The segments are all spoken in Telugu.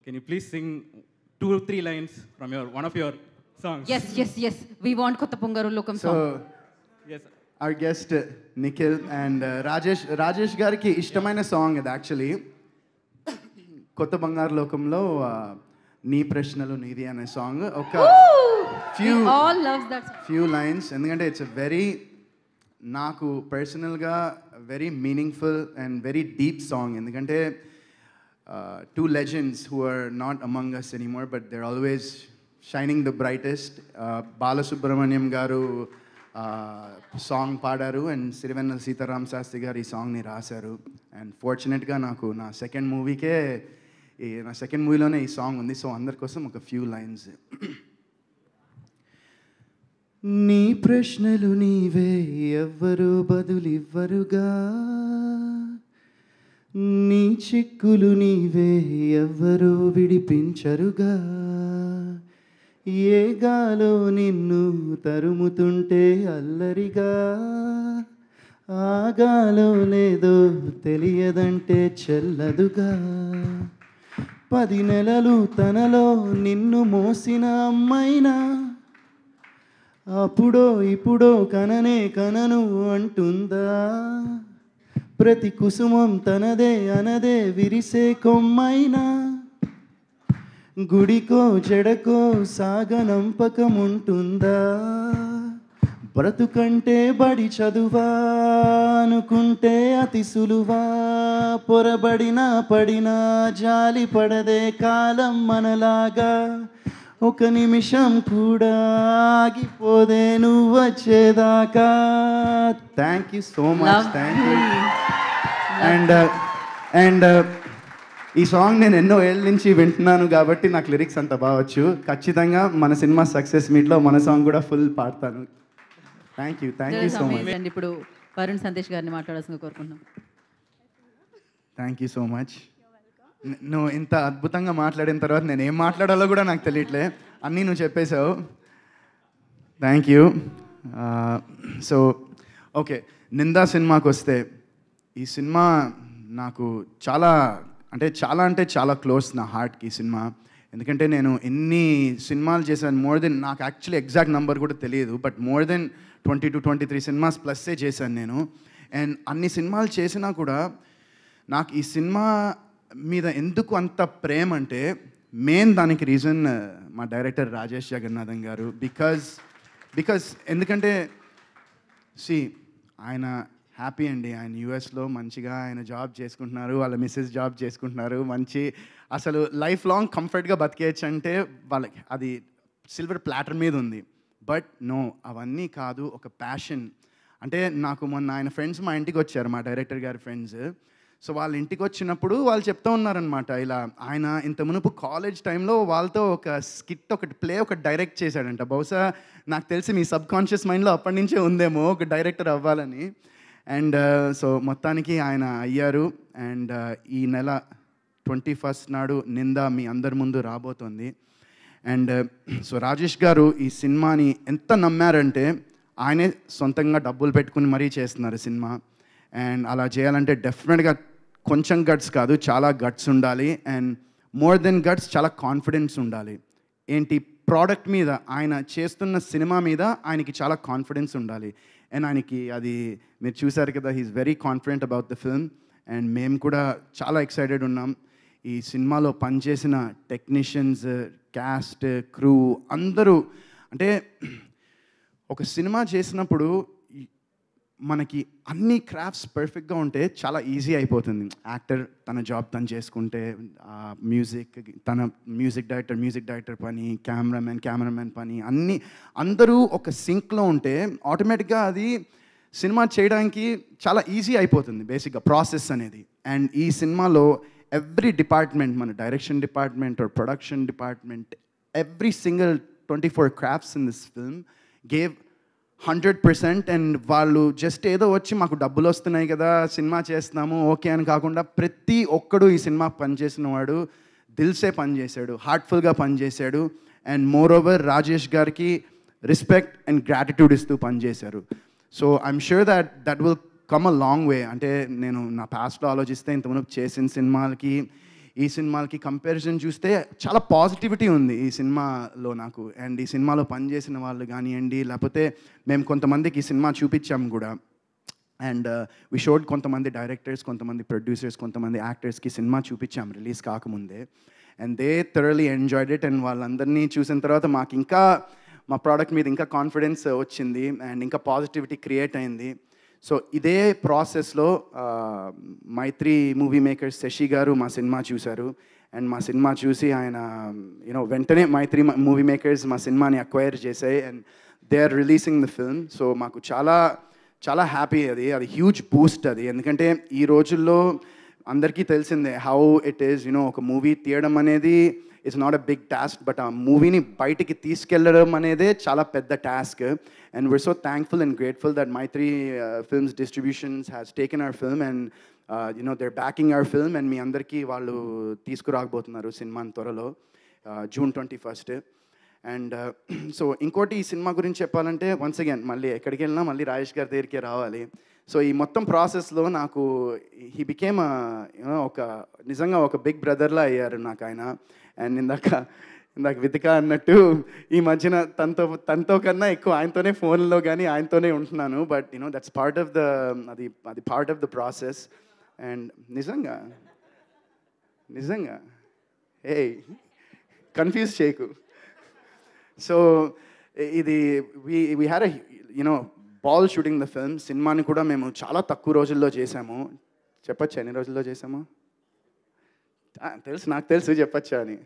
can you please sing 2 or 3 lines from one of your songs? Yes. We want Kotta Pungaru Lokam So, song. Yes. our guest Nikhil and Rajesh gariki ishtaమైన సాంగ్ ఇది యాక్చువల్లీ కొత్త బంగారు లోకంలో నీ ప్రశ్నలు నీది అనే సాంగ్ ఒక All loves that song. Few lines ఎందుకంటే ఇట్స్ వెరీ నాకు పర్సనల్గా very meaningful and very deep song ఎందుకంటే two legends who are not among us anymore but they are always shining the brightest Balasubrahmanyam garu song పాడారు అండ్ సిరివెన్నెల సీతారాం శాస్త్రి గారు ఈ సాంగ్ని రాశారు అండ్ ఫార్చునేట్గా నాకు నా సెకండ్ మూవీలోనే ఈ సాంగ్ ఉంది సో అందరి కోసం ఒక ఫ్యూ లైన్స్ నీ ప్రశ్నలు నీవే ఎవ్వరూ బదులివ్వరుగా నీ చిక్కులు నీవే ఎవ్వరూ విడిపించరుగా ఏ గాలో నిన్ను తరుముతుంటే అల్లరిగా ఆగాలో లేదో తెలియదంటే చెల్లదుగా 10 నెలలు తనలో నిన్ను మోసిన అమ్మైనా అప్పుడో ఇప్పుడో కనను అంటుందా ప్రతి కుసుమం తనదే అనదే విరిసే కొమ్మైనా గుడికో జడకో సాగనంపకముంటుందా బ్రతుకంటే బడి చదువా అనుకుంటే అతి సులువా పొరబడినా పడినా జాలి పడదే కాలం మనలాగా ఒక నిమిషం కూడా ఆగిపోదే నువ్వు వచ్చేదాకా thank you so much thank you and ఈ సాంగ్ నేను ఎన్నో ఏళ్ళ నుంచి వింటున్నాను కాబట్టి నాకు లిరిక్స్ అంత బావచ్చు ఖచ్చితంగా మన సినిమా సక్సెస్ మీట్లో మన సాంగ్ కూడా ఫుల్ పాడతాను thank you so much and ఇప్పుడు వరుణ్ సందేశ్ గారిని మాట్లాడాల్సిందిగా కోరుకుంటున్నాం థ్యాంక్ యూ సో మచ్ నువ్వు ఇంత అద్భుతంగా మాట్లాడిన తర్వాత నేను ఏం మాట్లాడాలో కూడా నాకు తెలియట్లే అన్నీ నువ్వు చెప్పేశావు థ్యాంక్ యూ సో ఓకే నిందా సినిమాకి వస్తే ఈ సినిమా నాకు చాలా చాలా క్లోజ్ నా హార్ట్కి ఈ సినిమా ఎందుకంటే నేను ఎన్ని సినిమాలు చేశాను మోర్ దెన్ నాకు యాక్చువల్లీ ఎగ్జాక్ట్ నెంబర్ కూడా తెలియదు but more than 20 to 23 cinemas ప్లస్సే చేశాను నేను అండ్ అన్ని సినిమాలు చేసినా కూడా నాకు ఈ సినిమా మీద ఎందుకు అంత ప్రేమ అంటే మెయిన్ దానికి రీజన్ మా డైరెక్టర్ రాజేష్ జగన్నాథన్ గారు బికాజ్ ఎందుకంటే ఆయన హ్యాపీ అండి ఆయన యూఎస్లో మంచిగా ఆయన జాబ్ చేసుకుంటున్నారు వాళ్ళ మిస్సెస్ జాబ్ చేసుకుంటున్నారు మంచి అసలు లైఫ్ లాంగ్ కంఫర్ట్గా బతికేయచ్చు అంటే వాళ్ళకి అది సిల్వర్ ప్లాటర్ మీద ఉంది బట్ నో అవన్నీ కాదు ఒక ప్యాషన్ అంటే నాకు మొన్న ఆయన ఫ్రెండ్స్ మా ఇంటికి వచ్చారు మా డైరెక్టర్ గారి ఫ్రెండ్స్ సో వాళ్ళ ఇంటికి వచ్చినప్పుడు వాళ్ళు చెప్తూ ఉన్నారనమాట ఇలా ఆయన ఇంత మునుపు కాలేజ్ టైంలో వాళ్ళతో ఒక స్కిట్ ఒకటి డైరెక్ట్ చేశాడంట బహుశా నాకు తెలిసి మీ సబ్ కాన్షియస్ మైండ్లో అప్పటి నుంచే ఉందేమో ఒక డైరెక్టర్ అవ్వాలని అండ్ సో మొత్తానికి ఆయన అయ్యారు అండ్ ఈ నెల 21st నాడు నింద మీ అందరి ముందు రాబోతోంది అండ్ సో రాజేష్ గారు ఈ సినిమాని ఎంత నమ్మారంటే ఆయనే సొంతంగా డబ్బులు పెట్టుకుని మరీ చేస్తున్నారు సినిమా అండ్ అలా చేయాలంటే డెఫినెట్గా కొంచెం గట్స్ కాదు చాలా గట్స్ ఉండాలి అండ్ మోర్ దెన్ గట్స్ చాలా కాన్ఫిడెన్స్ ఉండాలి ఏంటి ప్రోడక్ట్ మీద ఆయన చేస్తున్న సినిమా మీద ఆయనకి చాలా కాన్ఫిడెన్స్ ఉండాలి అండ్ ఆయనకి అది మీరు చూసారు కదా he is very confident about the film and మేము కూడా చాలా ఎక్సైటెడ్ ఉన్నాం ఈ సినిమాలో పనిచేసిన టెక్నీషియన్స్ క్యాస్ట్ క్రూ అందరూ అంటే ఒక సినిమా చేసినప్పుడు మనకి అన్ని క్రాఫ్ట్స్ పర్ఫెక్ట్గా ఉంటే చాలా ఈజీ అయిపోతుంది యాక్టర్ తన జాబ్ తను చేసుకుంటే మ్యూజిక్ డైరెక్టర్ పని కెమెరామెన్ పని అందరూ ఒక సింక్లో ఉంటే ఆటోమేటిక్గా అది సినిమా చేయడానికి చాలా ఈజీ అయిపోతుంది బేసిక్గా ప్రాసెస్ అనేది అండ్ ఈ సినిమాలో ఎవ్రీ డిపార్ట్మెంట్ మన direction department or production department every single 24 crafts in this film gave 100% and వాళ్ళు జస్ట్ ఏదో వచ్చి మాకు డబ్బులు వస్తున్నాయి కదా సినిమా చేస్తున్నాము ఓకే అని కాకుండా ప్రతి ఒక్కడు ఈ సినిమా పనిచేసిన వాడు దిల్సే పనిచేశాడు హార్ట్ఫుల్గా పనిచేశాడు అండ్ మోర్ ఓవర్ రాజేష్ గారికి రెస్పెక్ట్ అండ్ గ్రాటిట్యూడ్ ఇస్తూ పనిచేశారు so I'm sure that will come a long way అంటే నేను నా పాస్ట్లో ఆలోచిస్తే ఇంతకుముందు చేసిన సినిమాలకి ఈ సినిమాలకి కంపారిజన్ చూస్తే చాలా పాజిటివిటీ ఉంది ఈ సినిమాలో నాకు. అండ్ ఈ సినిమాలో పనిచేసిన వాళ్ళు కానివ్వండి, లేకపోతే మేము కొంతమందికి ఈ సినిమా చూపించాము కూడా. అండ్ వి షోడ్ కొంతమంది డైరెక్టర్స్, కొంతమంది ప్రొడ్యూసర్స్, కొంతమంది యాక్టర్స్కి సినిమా చూపించాం రిలీజ్ కాకముందే. And they thoroughly enjoyed it. And వాళ్ళందరినీ చూసిన తర్వాత మాకు ఇంకా మా ప్రోడక్ట్ మీద ఇంకా కాన్ఫిడెన్స్ వచ్చింది అండ్ ఇంకా పాజిటివిటీ క్రియేట్ అయింది. సో ఇదే ప్రాసెస్లో మైత్రి మూవీ మేకర్స్ శశి గారు మా సినిమా చూశారు. అండ్ మా సినిమా చూసి ఆయన వెంటనే మైత్రి మూవీ మేకర్స్ మా సినిమాని అక్వైర్ చేశాయి and they are releasing the film. So మాకు చాలా చాలా హ్యాపీ అది హ్యూజ్ బూస్ట్ అది. ఎందుకంటే ఈ రోజుల్లో అందరికీ తెలిసిందే హౌ ఇట్ ఈస్, ఒక మూవీ తీయడం అనేది it's not a big task, but ఆ మూవీని బయటికి తీసుకెళ్ళడం అనేదే చాలా పెద్ద task. And we're so thankful and grateful that Mythri films distributions has taken our film and their backing our film. And మీ అందరికీ వాళ్ళు తీసుకురాకపోతున్నారు సినిమాని త్వరలో June 21st. అండ్ సో ఇంకోటి ఈ సినిమా గురించి చెప్పాలంటే వన్స్ అగైన్ మళ్ళీ ఎక్కడికి వెళ్ళినా మళ్ళీ రాజేష్ గారి దగ్గరికే రావాలి. సో ఈ మొత్తం ప్రాసెస్లో నాకు హీ బికేమ్ నిజంగా ఒక బిగ్ బ్రదర్లా అయ్యారు నాకు ఆయన. అండ్ ఇందాక వితిక అన్నట్టు ఈ మధ్యన తనతో కన్నా ఎక్కువ ఆయనతోనే ఫోన్లో కానీ ఆయనతోనే ఉంటున్నాను. But that's part of the అది part of the process. And నిజంగా కన్ఫ్యూజ్ చేయకు. సో ఇది we had ball shooting the film. సినిమాని కూడా మేము చాలా తక్కువ రోజుల్లో చేసాము. చెప్పచ్చా ఎన్ని రోజుల్లో చేసాము? నాకు తెలుసు చెప్పచ్చా అని.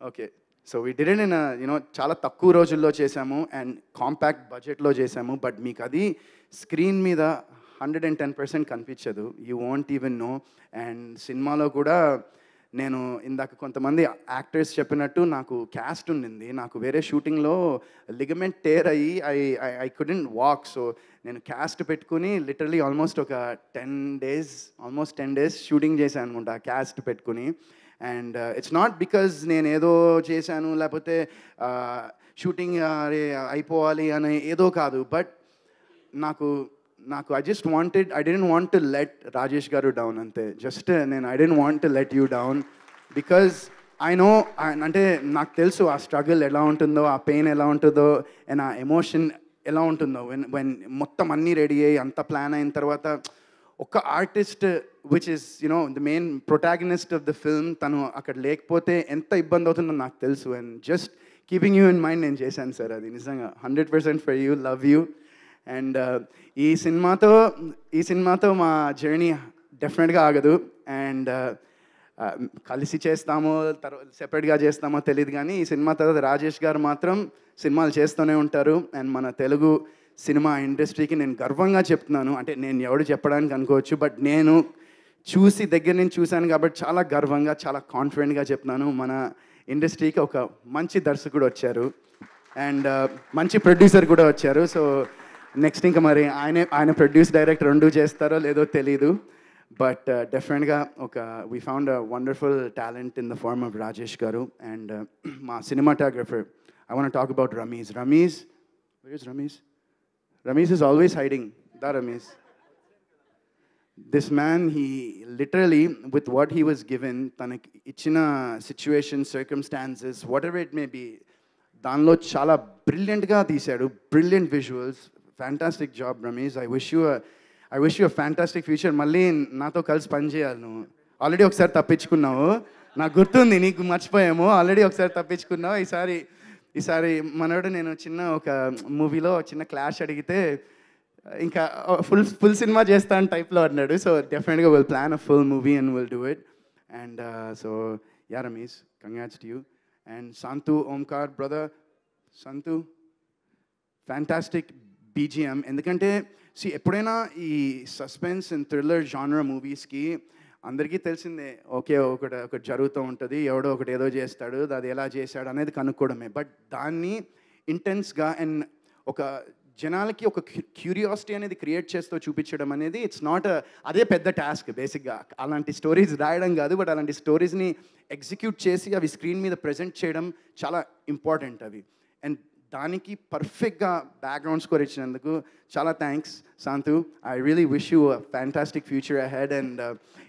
Okay, so we did it in చాలా తక్కువ రోజుల్లో చేసాము అండ్ కాంపాక్ట్ బడ్జెట్లో చేసాము. బట్ మీకు అది స్క్రీన్ మీద 110% కనిపించదు, you won't even know. And సినిమాలో కూడా నేను ఇందాక కొంతమంది యాక్టర్స్ చెప్పినట్టు నాకు క్యాస్ట్ ఉండింది. నాకు వేరే షూటింగ్లో లిగమెంట్ టేర్ అయ్యి ఐ కుడెంట్ వాక్. సో నేను క్యాస్ట్ పెట్టుకుని లిటరలీ ఆల్మోస్ట్ ఒక 10 days షూటింగ్ చేశాను అనుకుంటా క్యాస్ట్ పెట్టుకుని. అండ్ ఇట్స్ నాట్ బికాజ్ నేను ఏదో చేశాను లేకపోతే షూటింగ్ అయిపోవాలి అని ఏదో కాదు. బట్ నాకు I didn't want to let Rajesh గారు డౌన్ అంతే. Just I didn't want to let you down because I know, అంటే నాకు తెలుసు ఆ స్ట్రగుల్ ఎలా ఉంటుందో, ఆ పెయిన్ ఎలా ఉంటుందో అండ్ ఆ ఎమోషన్ ఎలా ఉంటుందో. వెన్ మొత్తం అన్నీ రెడీ అయ్యి అంత ప్లాన్ అయిన తర్వాత ఒక artist which is the main protagonist of the film తను అక్కడ లేకపోతే ఎంత ఇబ్బంది అవుతుందో నాకు తెలుసు. And just keeping you in mind నేను చేశాను సార్. అది నిజంగా 100% for you, love you. And ఈ సినిమాతో మా జర్నీ డెఫినెట్గా ఆగదు. అండ్ కలిసి చేస్తామో సెపరేట్గా చేస్తామో తెలియదు, కానీ ఈ సినిమా తర్వాత రాజేష్ గారు మాత్రం సినిమాలు చేస్తూనే ఉంటారు. అండ్ మన తెలుగు సినిమా ఇండస్ట్రీకి నేను గర్వంగా చెప్తున్నాను. అంటే నేను ఎవడు చెప్పడానికి అనుకోవచ్చు, బట్ నేను దగ్గర నుంచి చూశాను కాబట్టి చాలా గర్వంగా, చాలా కాన్ఫిడెంట్గా చెప్తున్నాను. మన ఇండస్ట్రీకి ఒక మంచి దర్శకుడు వచ్చారు అండ్ మంచి ప్రొడ్యూసర్ కూడా వచ్చారు. సో నెక్స్ట్ ఇంకా మరి ఆయన ప్రొడ్యూస్ డైరెక్ట్ రెండు చేస్తారో లేదో తెలీదు. బట్ డెఫినెట్గా we found a wonderful talent in the form of Rajesh garu. And మా cinematographer, I want talk about Ramesh. Where is Ramesh? Ramesh is always hiding. Ramesh. This man, he literally, with what he was given, తనకి ఇచ్చిన situation, circumstances, whatever it may be, దానిలో చాలా బ్రిలియంట్గా తీశాడు. Brilliant visuals, fantastic job Ramesh. I wish you a fantastic future. మళ్ళీ నాతో కలిసి పనిచేయాలి. నువ్వు ఆల్రెడీ ఒకసారి తప్పించుకున్నావు, నాకు గుర్తుంది, నీకు మర్చిపోయాము. ఆల్రెడీ ఒకసారి తప్పించుకున్నావు. ఈసారి మనోడు నేను చిన్న ఒక మూవీలో చిన్న క్లాష్ అడిగితే ఇంకా ఫుల్ సినిమా చేస్తాను టైప్లో అన్నాడు. సో డెఫినెట్గా will plan a full movie and will do it. And so yeah Ramesh, congrats to you. And Santhu Omkar brother, Santhu fantastic BGM. ఎందుకంటే ఎప్పుడైనా ఈ సస్పెన్స్ అండ్ థ్రిల్లర్ జానర్ మూవీస్కి అందరికీ తెలిసిందే, ఒకటి జరుగుతూ ఉంటుంది, ఎవడో ఒకటి ఏదో చేస్తాడు, అది ఎలా చేశాడు అనేది కనుక్కోవడమే. బట్ దాన్ని ఇంటెన్స్గా అండ్ ఒక జనాలకి ఒక క్యూరియాసిటీ అనేది క్రియేట్ చేస్తూ చూపించడం అనేది ఇట్స్ నాట్ అదే పెద్ద టాస్క్ బేసిక్గా. అలాంటి స్టోరీస్ రాయడం కాదు, బట్ అలాంటి స్టోరీస్ని ఎగ్జిక్యూట్ చేసి అవి స్క్రీన్ మీద ప్రజెంట్ చేయడం చాలా ఇంపార్టెంట్ అవి. అండ్ దానికి పర్ఫెక్ట్గా బ్యాక్గ్రౌండ్ స్కోర్ ఇచ్చినందుకు చాలా thanks Santhu. I really wish you a fantastic future ahead. And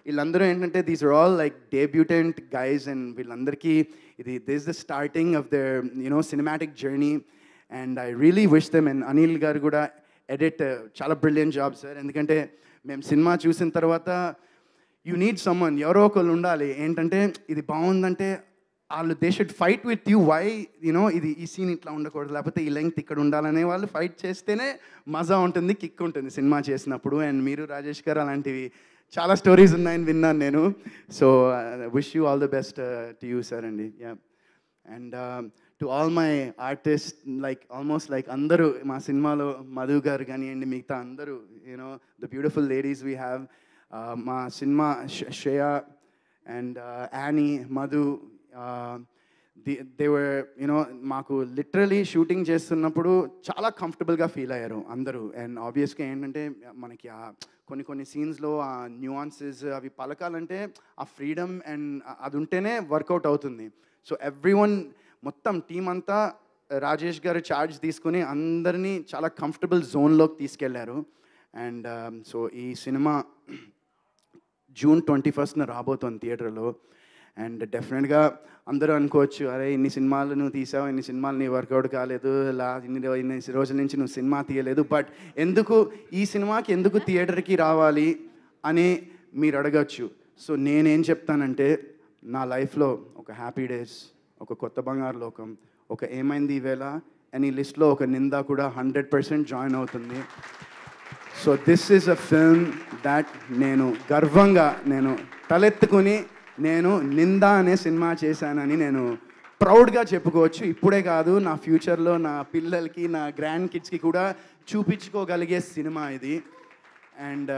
వీళ్ళందరూ ఏంటంటే these are all like debutant guys, and వీళ్ళందరికీ this the starting of their cinematic journey. And I really wish them. And Anil garu కూడా ఎడిట్ చాలా బ్రిలియంట్ జాబ్ సార్. ఎందుకంటే మేము సినిమా చూసిన తర్వాత యూ నీడ్ సమ్మన్, ఎవరో ఒకళ్ళు ఉండాలి ఏంటంటే ఇది బాగుందంటే వాళ్ళు they should fight with you. Why ఇది ఈ సీన్ ఇట్లా ఉండకూడదు, లేకపోతే ఈ లెంగ్త్ ఇక్కడ ఉండాలనే వాళ్ళు ఫైట్ చేస్తేనే మజా ఉంటుంది, కిక్ ఉంటుంది సినిమా చేసినప్పుడు. అండ్ మీరు రాజేష్ గారు అలాంటివి చాలా స్టోరీస్ ఉన్నాయని విన్నాను నేను. So wish you all the best to you sir అండి. Yeah. And to all my artist, like almost like అందరూ మా సినిమాలో మధు గారు కానివ్వండి, మిగతా అందరూ the beautiful ladies we have. మా సినిమా Shreya and Annie, Madhu, they were మాకు లిటరలీ షూటింగ్ చేస్తున్నప్పుడు చాలా కంఫర్టబుల్గా ఫీల్ అయ్యారు అందరూ. అండ్ ఆబ్వియస్గా ఏంటంటే మనకి కొన్ని సీన్స్లో ఆ న్యూఆన్సెస్ అవి పలకాలంటే ఆ ఫ్రీడమ్ అండ్ అది ఉంటేనే వర్కౌట్ అవుతుంది. సో ఎవ్రీవన్ మొత్తం టీం అంతా రాజేష్ గారు ఛార్జ్ తీసుకుని అందరినీ చాలా కంఫర్టబుల్ జోన్లోకి తీసుకెళ్లారు. అండ్ సో ఈ సినిమా June 21st రాబోతుంది థియేటర్లో. అండ్ డెఫినెట్గా అందరూ అనుకోవచ్చు, అరే ఇన్ని సినిమాలు నువ్వు తీసావు, ఇన్ని సినిమాలు నీ వర్కౌట్ కాలేదు, ఇన్ని రోజుల నుంచి నువ్వు సినిమా తీయలేదు, బట్ ఎందుకు ఈ సినిమాకి ఎందుకు థియేటర్కి రావాలి అని మీరు అడగచ్చు. సో నేనేం చెప్తానంటే నా లైఫ్లో ఒక హ్యాపీ డేస్, ఒక కొత్త బంగారు లోకం, ఒక ఏమైంది ఈవేళ అని లిస్ట్లో ఒక నింద కూడా 100% జాయిన్ అవుతుంది. So this is a film that నేను గర్వంగా నేను తలెత్తుకుని నేను నింద అనే సినిమా చేశానని నేను ప్రౌడ్గా చెప్పుకోవచ్చు. ఇప్పుడే కాదు, నా ఫ్యూచర్లో నా పిల్లలకి, నా గ్రాండ్ కిడ్స్కి కూడా చూపించుకోగలిగే సినిమా ఇది. అండ్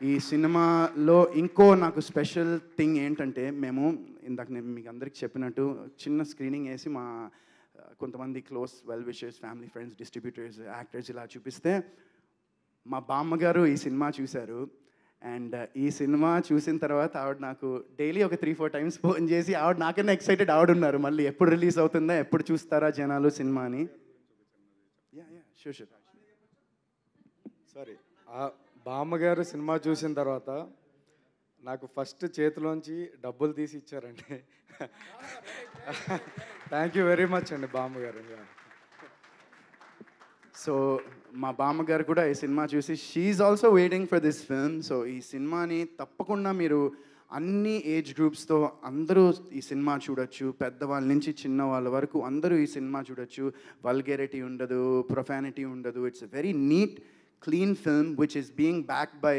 ఈ సినిమాలో ఇంకో నాకు స్పెషల్ థింగ్ ఏంటంటే, మేము ఇందాక నేను మీకు అందరికి చెప్పినట్టు చిన్న స్క్రీనింగ్ వేసి మా కొంతమంది close well wishers, family friends, distributors, actors ఇలా చూపిస్తే మా బామ్మగారు ఈ సినిమా చూశారు. అండ్ ఈ సినిమా చూసిన తర్వాత ఆవిడ నాకు డైలీ ఒక 3-4 టైమ్స్ ఫోన్ చేసి ఆవిడ నాకన్నా ఎక్సైటెడ్ ఆవిడ ఉన్నారు, మళ్ళీ ఎప్పుడు రిలీజ్ అవుతుందా, ఎప్పుడు చూస్తారా జనాలు సినిమా అని. సారీ, ఆ బామ్మగారు సినిమా చూసిన తర్వాత నాకు ఫస్ట్ చేతిలోంచి డబ్బులు తీసి ఇచ్చారండి. థ్యాంక్ యూ వెరీ మచ్ అండి బామ్మగారు. సో మా బామ్మగారు కూడా ఈ సినిమా చూసి she is also waiting for this film. So ఈ సినిమాని తప్పకుండా మీరు అన్ని ఏజ్ గ్రూప్స్తో అందరూ ఈ సినిమా చూడొచ్చు, పెద్దవాళ్ళ నుంచి చిన్నవాళ్ళ వరకు అందరూ ఈ సినిమా చూడొచ్చు. వల్గేరిటీ ఉండదు, ప్రొఫానిటీ ఉండదు. It's a very neat clean film which is being backed by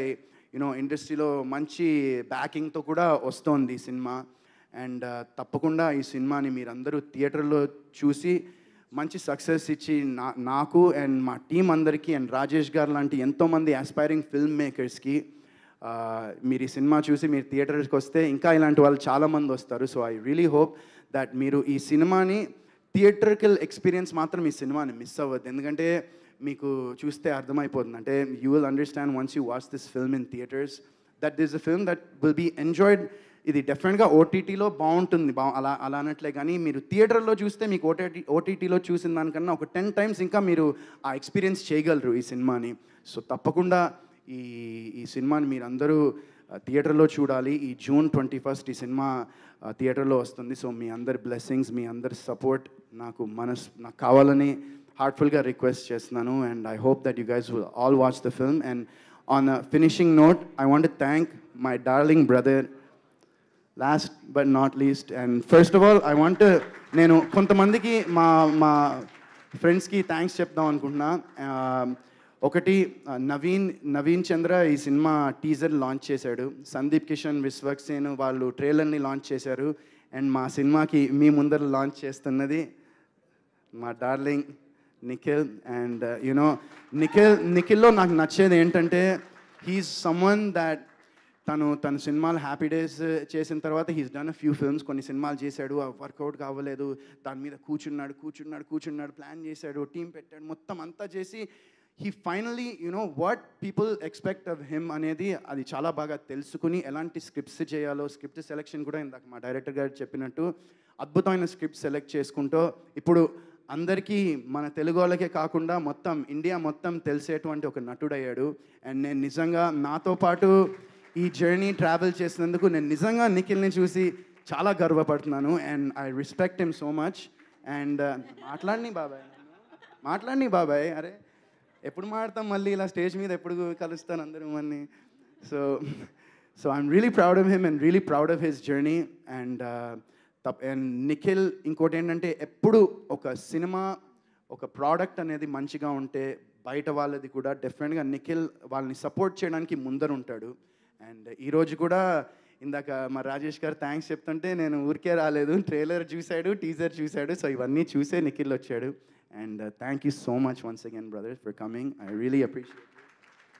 ఇండస్ట్రీలో మంచి బ్యాకింగ్తో కూడా వస్తోంది ఈ సినిమా. అండ్ తప్పకుండా ఈ సినిమాని మీరందరూ థియేటర్లో చూసి మంచి సక్సెస్ ఇచ్చి నాకు అండ్ మా టీం అందరికీ అండ్ రాజేష్ గారు లాంటి ఎంతోమంది ఆస్పైరింగ్ ఫిల్మ్ మేకర్స్కి మీరు ఈ సినిమా చూసి మీరు థియేటర్కి వస్తే ఇంకా ఇలాంటి వాళ్ళు చాలామంది వస్తారు. So I really hope that మీరు ఈ సినిమాని థియేటర్కల్ ఎక్స్పీరియన్స్ మాత్రం ఈ సినిమాని మిస్ అవ్వద్దు. ఎందుకంటే మీకు చూస్తే అర్థమైపోతుంది, అంటే you will understand once you watch this film in theatres that this a film that will be enjoyed. ఇది డెఫినెట్గా ఓటీటీలో బాగుంటుంది, అలా అనట్లే, కానీ మీరు థియేటర్లో చూస్తే మీకు ఓటీటీలో చూసిన దానికన్నా ఒక 10 times ఇంకా మీరు ఆ ఎక్స్పీరియన్స్ చేయగలరు ఈ సినిమాని. సో తప్పకుండా ఈ సినిమాని మీరందరూ థియేటర్లో చూడాలి. ఈ June 21st ఈ సినిమా థియేటర్లో వస్తుంది. సో మీ అందరి బ్లెస్సింగ్స్, మీ అందరి సపోర్ట్ నాకు కావాలని హార్ట్ఫుల్గా రిక్వెస్ట్ చేస్తున్నాను. And I hope that you guys will all watch the film. And on a finishing note, I want to thank my darling brother last but not least. And first of all I want నేను కొంతమందికి మా ఫ్రెండ్స్కి థ్యాంక్స్ చెప్దాం అనుకుంటున్నా. ఒకటి నవీన్ చంద్ర ఈ సినిమా టీజర్ లాంచ్ చేశాడు. సందీప్ కిషన్, విశ్వక్సేన్ వాళ్ళు ట్రైలర్ని లాంచ్ చేశారు. అండ్ మా సినిమాకి మీ ముందర లాంచ్ చేస్తున్నది మా డార్లింగ్ నిఖిల్. అండ్ నిఖిల్లో నాకు నచ్చేది ఏంటంటే హీఈస్ సమ్వన్ దాట్ తన సినిమాలు హ్యాపీ డేస్ చేసిన తర్వాత he's done a few films, కొన్ని సినిమాలు చేశాడు, వర్కౌట్ కావలేదు, దాని మీద కూర్చున్నాడు, ప్లాన్ చేశాడు, టీం పెట్టాడు, మొత్తం అంతా చేసి he finally what people expect of him అనేది అది చాలా బాగా తెలుసుకుని ఎలాంటి స్క్రిప్ట్స్ చేయాలో, స్క్రిప్ట్ సెలెక్షన్ కూడా ఇందాక మా డైరెక్టర్ గారు చెప్పినట్టు అద్భుతమైన స్క్రిప్ట్ సెలెక్ట్ చేసుకుంటూ ఇప్పుడు అందరికీ మన తెలుగు వాళ్ళకే కాకుండా మొత్తం ఇండియా మొత్తం తెలిసేటువంటి ఒక నటుడయ్యాడు. అండ్ నేను నిజంగా నాతో పాటు ఈ జర్నీ ట్రావెల్ చేసినందుకు నేను నిజంగా నిఖిల్ని చూసి చాలా గర్వపడుతున్నాను. And I respect him so much. And మాట్లాడిని బాబాయ్ అరే ఎప్పుడు మాట్లాడతాం మళ్ళీ ఇలా స్టేజ్ మీద ఎప్పుడు కలుస్తాను అందరూ మన్ని. So I'm really proud of him and really proud of his journey. And Nikhil ఇంకోటి ఏంటంటే ఎప్పుడు ఒక సినిమా ఒక ప్రోడక్ట్ అనేది మంచిగా ఉంటే బయట వాళ్ళది కూడా డెఫినెట్గా నిఖిల్ వాళ్ళని సపోర్ట్ చేయడానికి ముందరుంటాడు. అండ్ ఈరోజు కూడా ఇందాక మా రాజేష్ గారు థ్యాంక్స్ చెప్తుంటే నేను ఊరికే రాలేదు, ట్రైలర్ చూశాడు, టీజర్ చూశాడు. సో ఇవన్నీ చూసే నిఖిల్ వచ్చాడు. And thank you so much once again brothers for coming. I really appreciate.